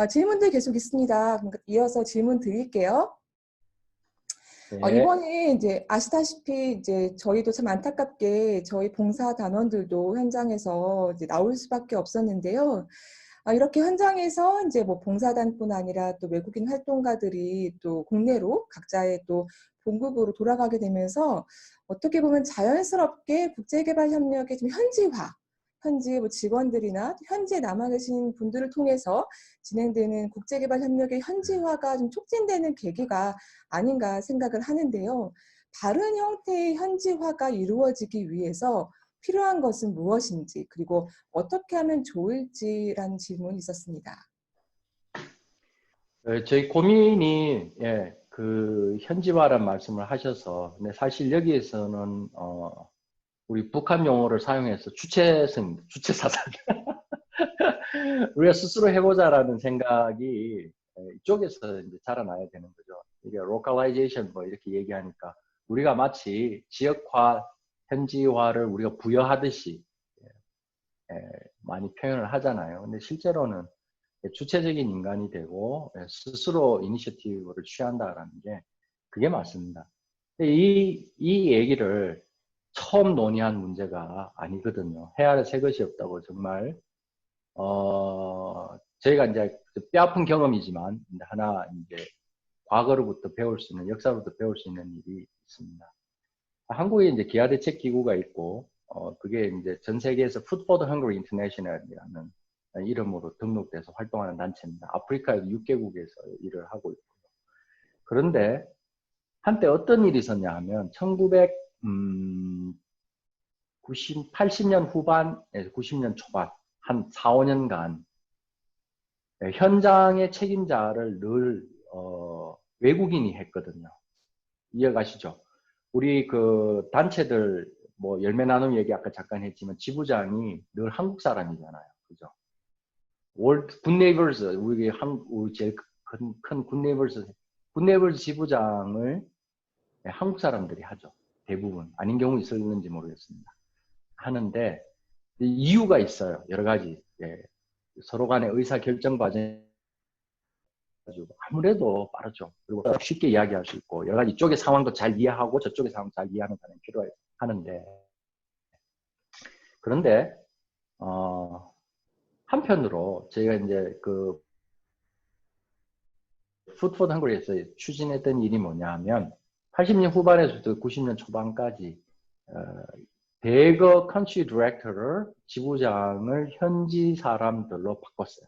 질문들 계속 있습니다. 그러니까 이어서 질문 드릴게요. 네. 이번에 이제 아시다시피 이제 저희도 참 안타깝게 저희 봉사 단원들도 현장에서 이제 나올 수밖에 없었는데요. 이렇게 현장에서 이제 뭐 봉사단뿐 아니라 또 외국인 활동가들이 또 국내로 각자의 또 본국으로 돌아가게 되면서 어떻게 보면 자연스럽게 국제개발협력의 좀 현지화, 현지 뭐 직원들이나 현지에 남아 계신 분들을 통해서 진행되는 국제개발협력의 현지화가 좀 촉진되는 계기가 아닌가 생각을 하는데요. 바른 형태의 현지화가 이루어지기 위해서 필요한 것은 무엇인지, 그리고 어떻게 하면 좋을지라는 질문이 있었습니다. 저희 고민이 그 현지화란 말씀을 하셔서, 근데 사실 여기에서는 우리 북한 용어를 사용해서 주체사상 우리가 스스로 해보자라는 생각이 이쪽에서 이제 자라나야 되는 거죠. 이게 localization 뭐 이렇게 얘기하니까 우리가 마치 지역화, 현지화를 우리가 부여하듯이 많이 표현을 하잖아요. 근데 실제로는 주체적인 인간이 되고 스스로 이니셔티브를 취한다라는 게 그게 맞습니다. 이 얘기를 처음 논의한 문제가 아니거든요. 헤아려 새 것이 없다고 정말 저희가 이제 뼈아픈 경험이지만 하나 이제 과거로부터 배울 수 있는 역사로부터 배울 수 있는 일이 있습니다. 한국에 이제 기아대책 기구가 있고 그게 이제 전 세계에서 Food for the Hungry International이라는 이름으로 등록돼서 활동하는 단체입니다. 아프리카에도 6개국에서 일을 하고 있고요. 그런데 한때 어떤 일이 있었냐 하면 80년 후반에서 90년 초반 한 4, 5년간 현장의 책임자를 늘 외국인이 했거든요. 이해가시죠? 우리 그 단체들 뭐 열매 나눔 얘기 아까 잠깐 했지만 지부장이 늘 한국 사람이잖아요. 그죠? 월드 굿네이버스 우리 제일 큰 굿네이버스 지부장을 한국 사람들이 하죠. 대부분 아닌 경우 있었는지 모르겠습니다. 하는데 이유가 있어요. 여러 가지 서로 간의 의사 결정 과정 아무래도 빠르죠. 그리고 쉽게 이야기할 수 있고 여러 가지 이쪽의 상황도 잘 이해하고 저쪽의 상황 잘 이해하는 사람이 필요하는데 그런데 한편으로 저희가 이제 그 Food for the Hungry에서 추진했던 일이 뭐냐 하면 80년 후반에서부터 90년 초반까지 대거 컨트리 디렉터를 지부장을 현지 사람들로 바꿨어요.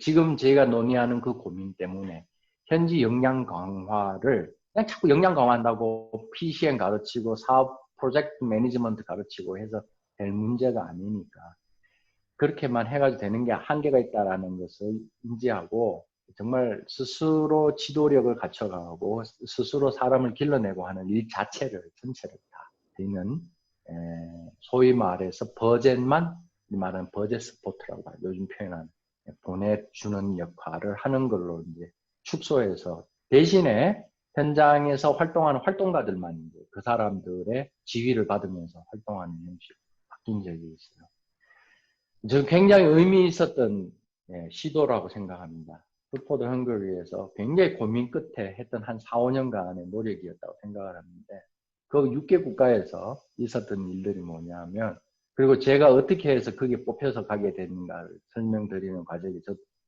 지금 저희가 논의하는 그 고민 때문에 현지 역량 강화를 그냥 자꾸 역량 강화한다고 PCN 가르치고 사업 프로젝트 매니지먼트 가르치고 해서 될 문제가 아니니까 그렇게만 해가지고 되는 게 한계가 있다는 것을 인지하고 정말 스스로 지도력을 갖춰가고 스스로 사람을 길러내고 하는 일 자체를 전체를 다 되는 소위 말해서 버젯만 말하는 버젯 스포트라고 봐요. 요즘 표현하는 보내주는 역할을 하는 걸로 이제 축소해서 대신에 현장에서 활동하는 활동가들만 이제 그 사람들의 지휘를 받으면서 활동하는 형식으로 바뀐 적이 있어요. 저는 굉장히 의미 있었던 시도라고 생각합니다. Food for the Hungry에서 굉장히 고민 끝에 했던 한 4, 5년간의 노력이었다고 생각을 하는데 그 6개 국가에서 있었던 일들이 뭐냐면 그리고 제가 어떻게 해서 거기에 뽑혀서 가게 됐는가를 설명드리는 과정이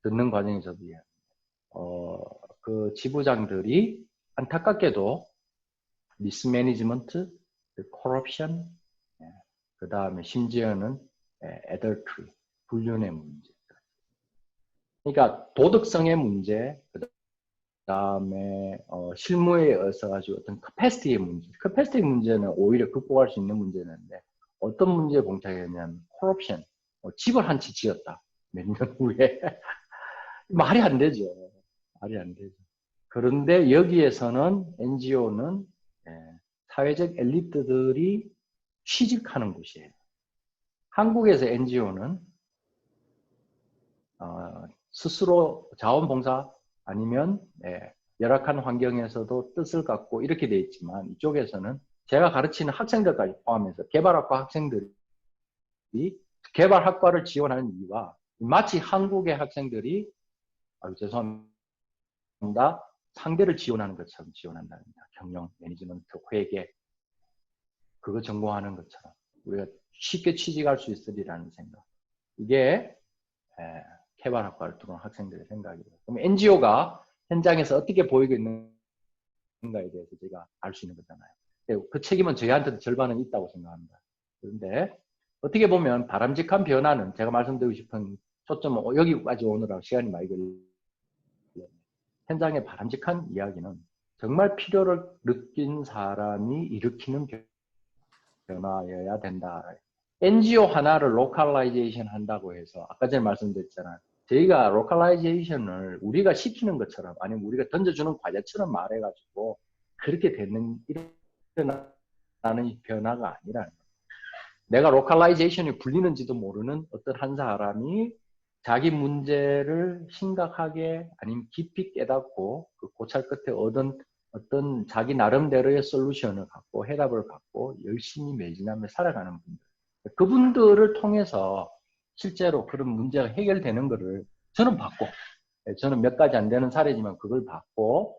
듣는 과정이 저도 그 지부장들이 안타깝게도 미스매니지먼트, corruption, 그 다음에 심지어는 adultery, 불륜의 문제. 그러니까 도덕성의 문제, 그 다음에 실무에 있어가지고 어떤 capacity 문제는 오히려 극복할 수 있는 문제인데 어떤 문제에 봉착했냐면 corruption, 집을 한 채 지었다. 몇 년 후에. 말이 안 되죠. 말이 안 되죠. 그런데 여기에서는 NGO는 사회적 엘리트들이 취직하는 곳이에요. 한국에서 NGO는 스스로 자원봉사 아니면 열악한 환경에서도 뜻을 갖고 이렇게 돼 있지만 이쪽에서는 제가 가르치는 학생들까지 포함해서 개발학과 학생들이 개발학과를 지원하는 이유가 마치 한국의 학생들이 죄송합니다. 상대를 지원하는 것처럼 지원한답니다. 경영, 매니지먼트, 회계 그거 전공하는 것처럼 우리가 쉽게 취직할 수 있으리라는 생각. 이게 개발학과를 들어온 학생들의 생각이에요. 그럼 NGO가 현장에서 어떻게 보이고 있는가에 대해서 제가 알 수 있는 거잖아요. 그 책임은 저희한테도 절반은 있다고 생각합니다. 그런데 어떻게 보면 바람직한 변화는 제가 말씀드리고 싶은 초점은 여기까지 오느라 시간이 많이 걸려요. 현장의 바람직한 이야기는 정말 필요를 느낀 사람이 일으키는 변화여야 된다. NGO 하나를 로컬라이제이션 한다고 해서 아까 전에 말씀드렸잖아요. 저희가 로컬라이제이션을 우리가 시키는 것처럼 아니면 우리가 던져주는 과제처럼 말해가지고 그렇게 일어나는 변화가 아니라는 거예요. 내가 로컬라이제이션이 불리는지도 모르는 어떤 한 사람이 자기 문제를 심각하게 아니면 깊이 깨닫고 그 고찰 끝에 얻은 어떤 자기 나름대로의 솔루션을 갖고 해답을 갖고 열심히 매진하며 살아가는 분들. 그분들을 통해서 실제로 그런 문제가 해결되는 것을 저는 봤고, 저는 몇 가지 안 되는 사례지만 그걸 봤고,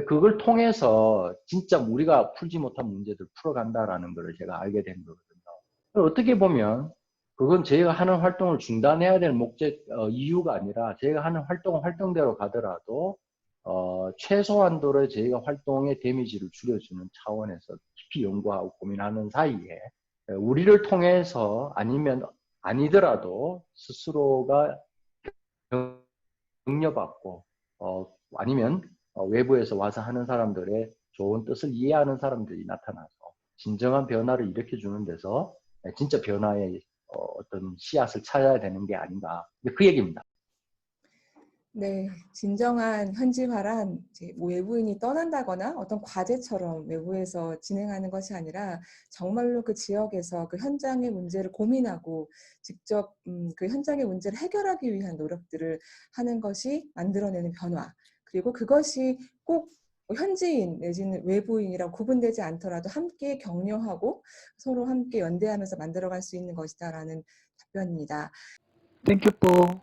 그걸 통해서 진짜 우리가 풀지 못한 문제들 풀어간다라는 것을 제가 알게 된 거거든요. 어떻게 보면 그건 저희가 하는 활동을 중단해야 될 이유가 아니라 저희가 하는 활동은 활동대로 가더라도 최소한도로 저희가 활동의 데미지를 줄여주는 차원에서 깊이 연구하고 고민하는 사이에 우리를 통해서 아니면 아니더라도 스스로가 격려받고 아니면 외부에서 와서 하는 사람들의 좋은 뜻을 이해하는 사람들이 나타나서 진정한 변화를 일으켜주는 데서 진짜 변화의 어떤 씨앗을 찾아야 되는 게 아닌가. 그 얘기입니다. 네, 진정한 현지화란 이제 뭐 외부인이 떠난다거나 어떤 과제처럼 외부에서 진행하는 것이 아니라 정말로 그 지역에서 그 현장의 문제를 고민하고 직접 그 현장의 문제를 해결하기 위한 노력들을 하는 것이 만들어내는 변화. 그리고 그것이 꼭 현지인 내지는 외부인이랑 구분되지 않더라도 함께 격려하고 서로 함께 연대하면서 만들어갈 수 있는 것이다라는 답변입니다. Thank you po.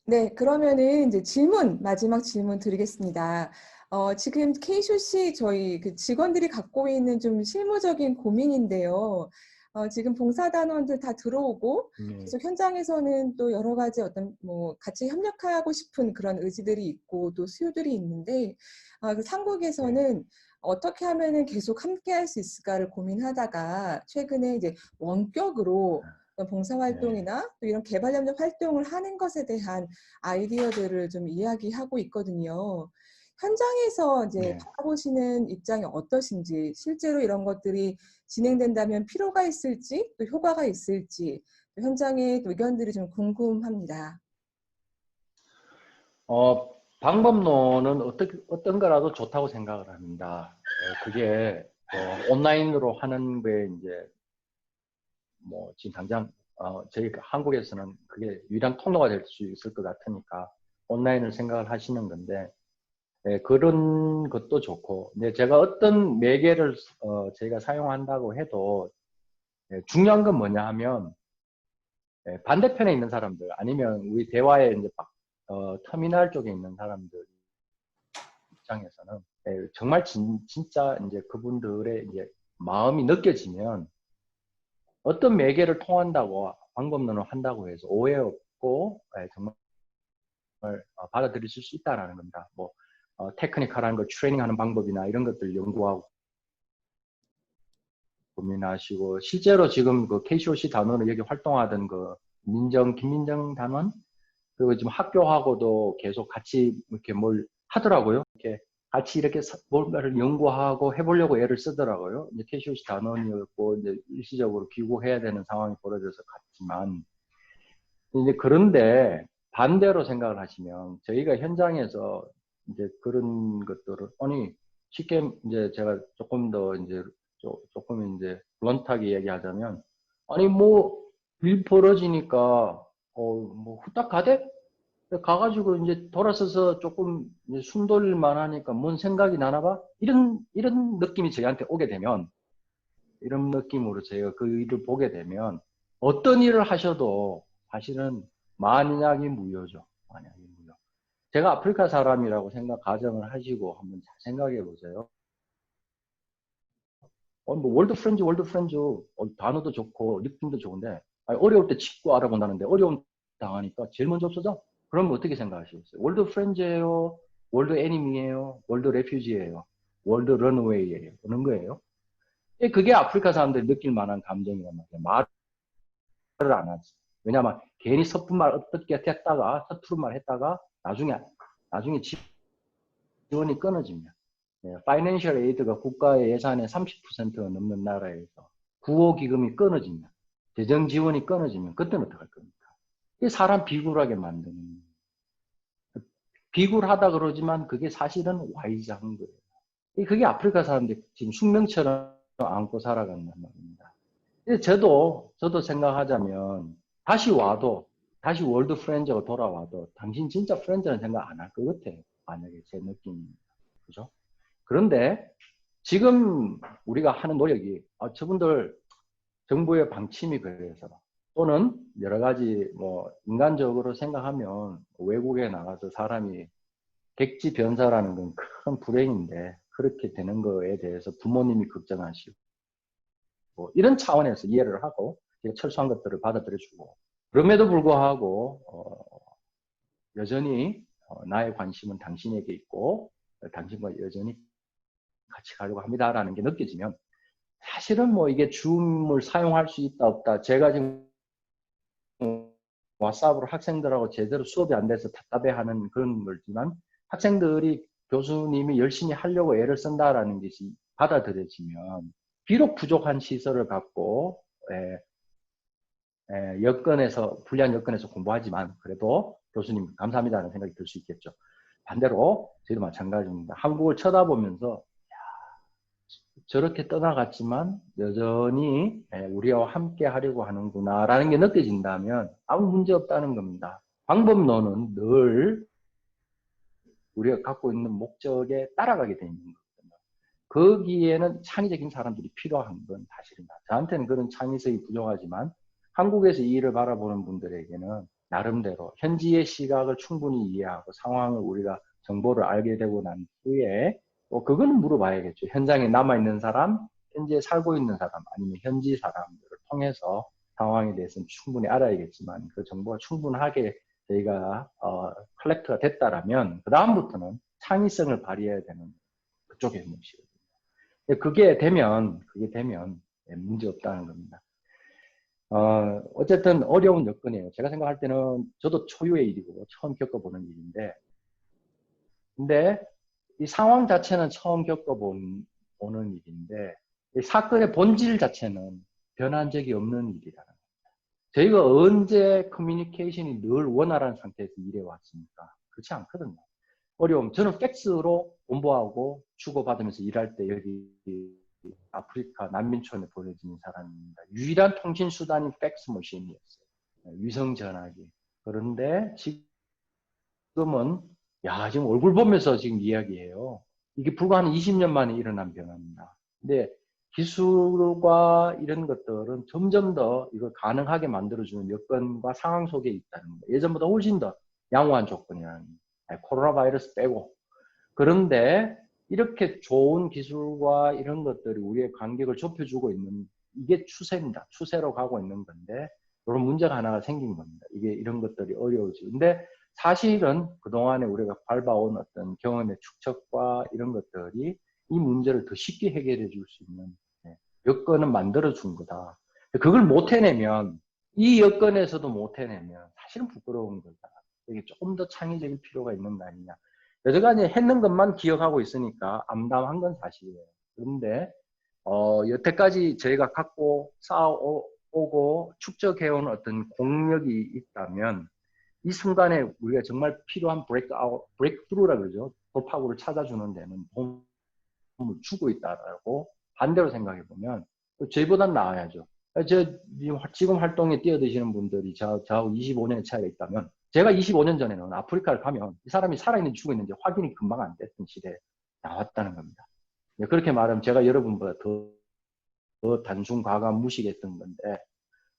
네, 그러면은 이제 마지막 질문 드리겠습니다. 지금 K쇼씨 저희 그 직원들이 갖고 있는 좀 실무적인 고민인데요. 지금 봉사단원들 다 들어오고 계속 현장에서는 또 여러 가지 어떤 뭐 같이 협력하고 싶은 그런 의지들이 있고 또 수요들이 있는데 그 상국에서는 어떻게 하면은 계속 함께 할 수 있을까를 고민하다가 최근에 이제 원격으로 봉사활동이나 또 이런 개발협력 활동을 하는 것에 대한 아이디어들을 좀 이야기하고 있거든요. 현장에서 이제 바라보시는 입장이 어떠신지, 실제로 이런 것들이 진행된다면 필요가 있을지, 또 효과가 있을지, 또 현장의 의견들이 좀 궁금합니다. 방법론은 어떤 거라도 좋다고 생각을 합니다. 그게 온라인으로 하는 거에 이제 뭐 지금 당장 저희 한국에서는 그게 유일한 통로가 될 수 있을 것 같으니까 온라인을 생각을 하시는 건데 그런 것도 좋고 근데 제가 어떤 매개를 저희가 사용한다고 해도 중요한 건 뭐냐 하면 반대편에 있는 사람들 아니면 우리 대화에 이제 터미널 쪽에 있는 사람들 입장에서는 정말 진짜 이제 그분들의 이제 마음이 느껴지면 어떤 매개를 통한다고 방법론을 한다고 해서 오해 없고 정말 받아들이실 수 있다라는 겁니다. 뭐 테크니컬한 거 트레이닝하는 방법이나 이런 것들 연구하고 고민하시고 실제로 지금 그 KCOC 단원을 여기 활동하던 그 김민정 단원 그리고 지금 학교하고도 계속 같이 이렇게 뭘 하더라고요. 이렇게 같이 이렇게 뭔가를 연구하고 해보려고 애를 쓰더라고요. 이제 KCOC 단원이었고 이제 일시적으로 귀국해야 되는 상황이 벌어져서 갔지만 이제 그런데 반대로 생각을 하시면 저희가 현장에서 이제 그런 것들을 아니 쉽게 이제 제가 조금 더 이제 조금 이제 블런트하게 얘기하자면 아니 뭐 일 벌어지니까 뭐 후딱 가대 가가지고 이제 돌아서서 조금 숨 돌릴만 하니까 뭔 생각이 나나 봐 이런 느낌이 저희한테 오게 되면 이런 느낌으로 제가 그 일을 보게 되면 어떤 일을 하셔도 사실은 만약이 무효죠. 만약이 무효. 제가 아프리카 사람이라고 가정을 하시고 한번 잘 생각해 보세요. 뭐 월드 프렌즈, 단어도 좋고 느낌도 좋은데 어려울 때 친구 알아본다는데 어려움 당하니까 제일 먼저 없어져? 그럼 어떻게 생각하시겠어요? 월드 프렌즈예요? 월드 애니미예요? 월드 레퓨지예요? 월드 런웨이예요? 그런 거예요. 그게 아프리카 사람들이 느낄 만한 감정이란 말이에요. 말을 안 하지. 왜냐하면 괜히 서툰 말 어떻게 했다가 서투른 말 했다가 나중에 지원이 끊어집니다. 파이낸셜 에이드가 국가의 예산의 30%가 넘는 나라에서 구호 기금이 끊어지면, 재정 지원이 끊어지면 그때는 어떡할 겁니까? 이게 사람 비굴하게 만드는, 비굴하다 그러지만 그게 사실은 와이즈한 거예요. 그게 아프리카 사람들이 지금 숙명처럼 안고 살아간단 말입니다. 저도 생각하자면 다시 월드 프렌즈가 돌아와도 당신 진짜 프렌즈는 생각 안 할 것 같아요. 만약에 제 느낌입니다. 그죠? 그런데 지금 우리가 하는 노력이 저분들 정부의 방침이 그래서 또는 여러 가지 뭐 인간적으로 생각하면 외국에 나가서 사람이 객지 변사라는 건 큰 불행인데 그렇게 되는 거에 대해서 부모님이 걱정하시고 이런 차원에서 이해를 하고 철수한 것들을 받아들여주고 그럼에도 불구하고 여전히 나의 관심은 당신에게 있고 당신과 여전히 같이 가려고 합니다라는 게 느껴지면 사실은 뭐 이게 줌을 사용할 수 있다 없다 제가 지금 왓츠앱으로 학생들하고 제대로 수업이 안 돼서 답답해하는 그런 거지만 학생들이 교수님이 열심히 하려고 애를 쓴다라는 것이 받아들여지면 비록 부족한 시설을 갖고 불리한 여건에서 공부하지만 그래도 교수님 감사합니다라는 생각이 들 수 있겠죠. 반대로 저희도 마찬가지입니다. 한국을 쳐다보면서 저렇게 떠나갔지만 여전히 우리와 함께 하려고 하는구나 라는 게 느껴진다면 아무 문제 없다는 겁니다. 방법론은 늘 우리가 갖고 있는 목적에 따라가게 되는 거거든요. 거기에는 창의적인 사람들이 필요한 건 사실입니다. 저한테는 그런 창의성이 부족하지만 한국에서 이 일을 바라보는 분들에게는 나름대로 현지의 시각을 충분히 이해하고 상황을 우리가 정보를 알게 되고 난 후에 그거는 물어봐야겠죠. 현장에 남아있는 사람, 현지에 살고 있는 사람, 아니면 현지 사람들을 통해서 상황에 대해서는 충분히 알아야겠지만 그 정보가 충분하게 저희가 컬렉트가 됐다라면 그 다음부터는 창의성을 발휘해야 되는 그쪽의 몫이거든요. 그게 되면 문제 없다는 겁니다. 어쨌든 어려운 여건이에요. 제가 생각할 때는 저도 초유의 일이고 처음 겪어보는 일인데 근데 이 상황 자체는 처음 겪어보는 일인데 이 사건의 본질 자체는 변한 적이 없는 일이라는 겁니다. 저희가 언제 커뮤니케이션이 늘 원활한 상태에서 일해 왔습니까? 그렇지 않거든요. 어려움. 저는 팩스로 공부하고 주고받으면서 일할 때 여기 아프리카 난민촌에 보내지는 사람입니다. 유일한 통신 수단이 팩스 머신이었어요. 위성 전화기. 그런데 지금은 지금 얼굴 보면서 지금 이야기해요. 이게 불과 한 20년 만에 일어난 변화입니다. 근데 기술과 이런 것들은 점점 더 이걸 가능하게 만들어주는 여건과 상황 속에 있다는 거예요. 예전보다 훨씬 더 양호한 조건이라는 거예요. 코로나 바이러스 빼고. 그런데 이렇게 좋은 기술과 이런 것들이 우리의 간격을 좁혀주고 있는 이게 추세입니다. 추세로 가고 있는 건데 이런 문제가 하나가 생긴 겁니다. 이게 이런 것들이 어려워지고. 근데 사실은 그동안에 우리가 밟아온 어떤 경험의 축적과 이런 것들이 이 문제를 더 쉽게 해결해 줄 수 있는 여건은 만들어 준 거다. 그걸 못 해내면 이 여건에서도 못 해내면 사실은 부끄러운 거다. 이게 조금 더 창의적일 필요가 있는 거 아니냐. 여태까지 했는 것만 기억하고 있으니까 암담한 건 사실이에요. 그런데 여태까지 저희가 갖고 쌓아오고 축적해온 어떤 공력이 있다면 이 순간에 우리가 정말 필요한 브레이크스루라 그러죠. 돌파구를 찾아주는 데는 도움을 주고 있다라고 반대로 생각해 보면 저희보단 나아야죠. 지금 활동에 뛰어드시는 분들이 저하고 25년의 차이가 있다면 제가 25년 전에는 아프리카를 가면 이 사람이 살아있는지 죽어있는지 확인이 금방 안 됐던 시대에 나왔다는 겁니다. 그렇게 말하면 제가 여러분보다 더 단순 과감 무식했던 건데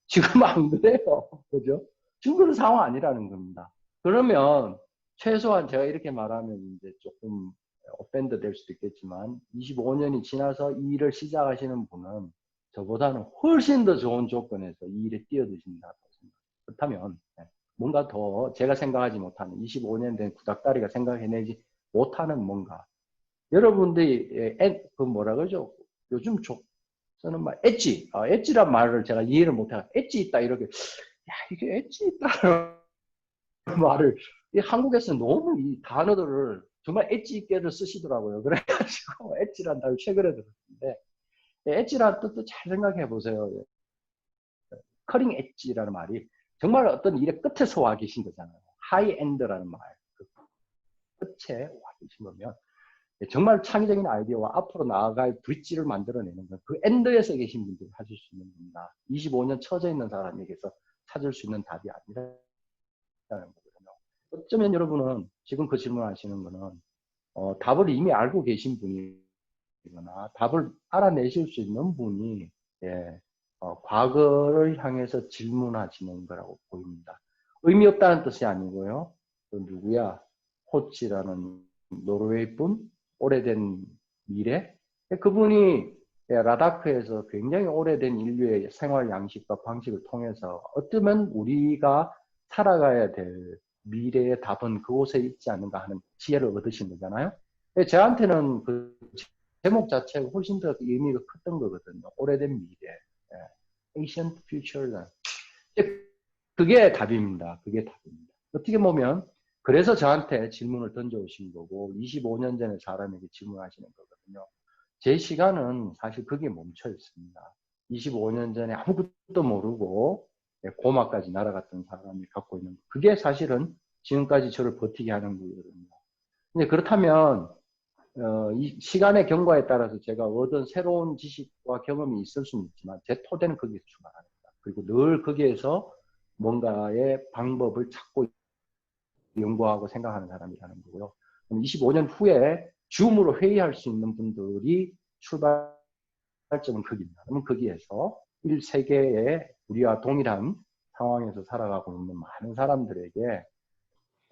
지금 안 그래요. 그죠? 지금 그런 상황 아니라는 겁니다. 그러면 최소한 제가 이렇게 말하면 이제 조금 오펜드 될 수도 있겠지만 25년이 지나서 이 일을 시작하시는 분은 저보다는 훨씬 더 좋은 조건에서 이 일에 뛰어드신다고 생각합니다. 그렇다면 뭔가 더 제가 생각하지 못하는 25년 된 구닥다리가 생각해내지 못하는 뭔가 여러분들이 그 뭐라 그러죠? 요즘 쓰는 말 엣지, 엣지란 말을 제가 이해를 못해요. 엣지 있다 이렇게 야 이게 엣지 있다는 말을 이 한국에서는 너무 이 단어들을 정말 엣지 있게를 쓰시더라고요. 그래가지고 엣지란 단어 최근에 들었는데 엣지란 뜻도 잘 생각해 보세요. 커링 엣지라는 말이 정말 어떤 일의 끝에서 와 계신 거잖아요. 하이엔드라는 말, 그 끝에 와 계신 거면 정말 창의적인 아이디어와 앞으로 나아갈 브릿지를 만들어내는 건 그 엔드에서 계신 분들이 하실 수 있는 겁니다. 25년 처져 있는 사람에게서 찾을 수 있는 답이 아니라는 거거든요. 어쩌면 여러분은 지금 그 질문하시는 거는 답을 이미 알고 계신 분이거나 답을 알아내실 수 있는 분이 과거를 향해서 질문하시는 거라고 보입니다. 의미 없다는 뜻이 아니고요. 또 누구야? 호치라는 노르웨이 분, 오래된 미래. 그분이 라다크에서 굉장히 오래된 인류의 생활 양식과 방식을 통해서 어쩌면 우리가 살아가야 될 미래의 답은 그곳에 있지 않는가 하는 지혜를 얻으신 거잖아요. 저한테는 그 제목 자체가 훨씬 더 의미가 컸던 거거든요. 오래된 미래. Ancient Future. 그게 답입니다. 그게 답입니다. 어떻게 보면 그래서 저한테 질문을 던져오신 거고 25년 전에 사람에게 질문하시는 거거든요. 제 시간은 사실 그게 멈춰 있습니다. 25년 전에 아무것도 모르고 고마까지 날아갔던 사람이 갖고 있는 그게 사실은 지금까지 저를 버티게 하는 거거든요. 근데 그렇다면 이 시간의 경과에 따라서 제가 얻은 새로운 지식과 경험이 있을 수는 있지만 제 토대는 거기에서 출발합니다. 그리고 늘 거기에서 뭔가의 방법을 찾고 연구하고 생각하는 사람이라는 거고요. 25년 후에 줌으로 회의할 수 있는 분들이 출발점은 거기입니다. 그러면 거기에서 1세계의 우리와 동일한 상황에서 살아가고 있는 많은 사람들에게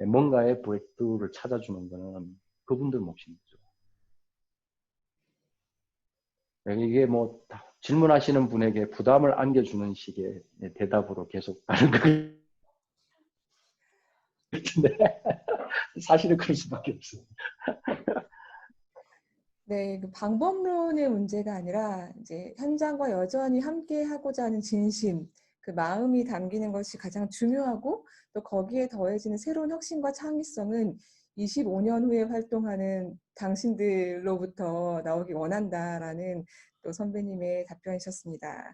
뭔가의 브레이크를 찾아주는 것은 그분들 몫입니다. 이게 뭐 질문하시는 분에게 부담을 안겨주는 식의 대답으로 계속 가는 것 같은데 사실은 그럴 수밖에 없어요. 네, 그 방법론의 문제가 아니라 이제 현장과 여전히 함께 하고자 하는 진심, 그 마음이 담기는 것이 가장 중요하고 또 거기에 더해지는 새로운 혁신과 창의성은 25년 후에 활동하는 당신들로부터 나오기 원한다라는 또 선배님의 답변이셨습니다.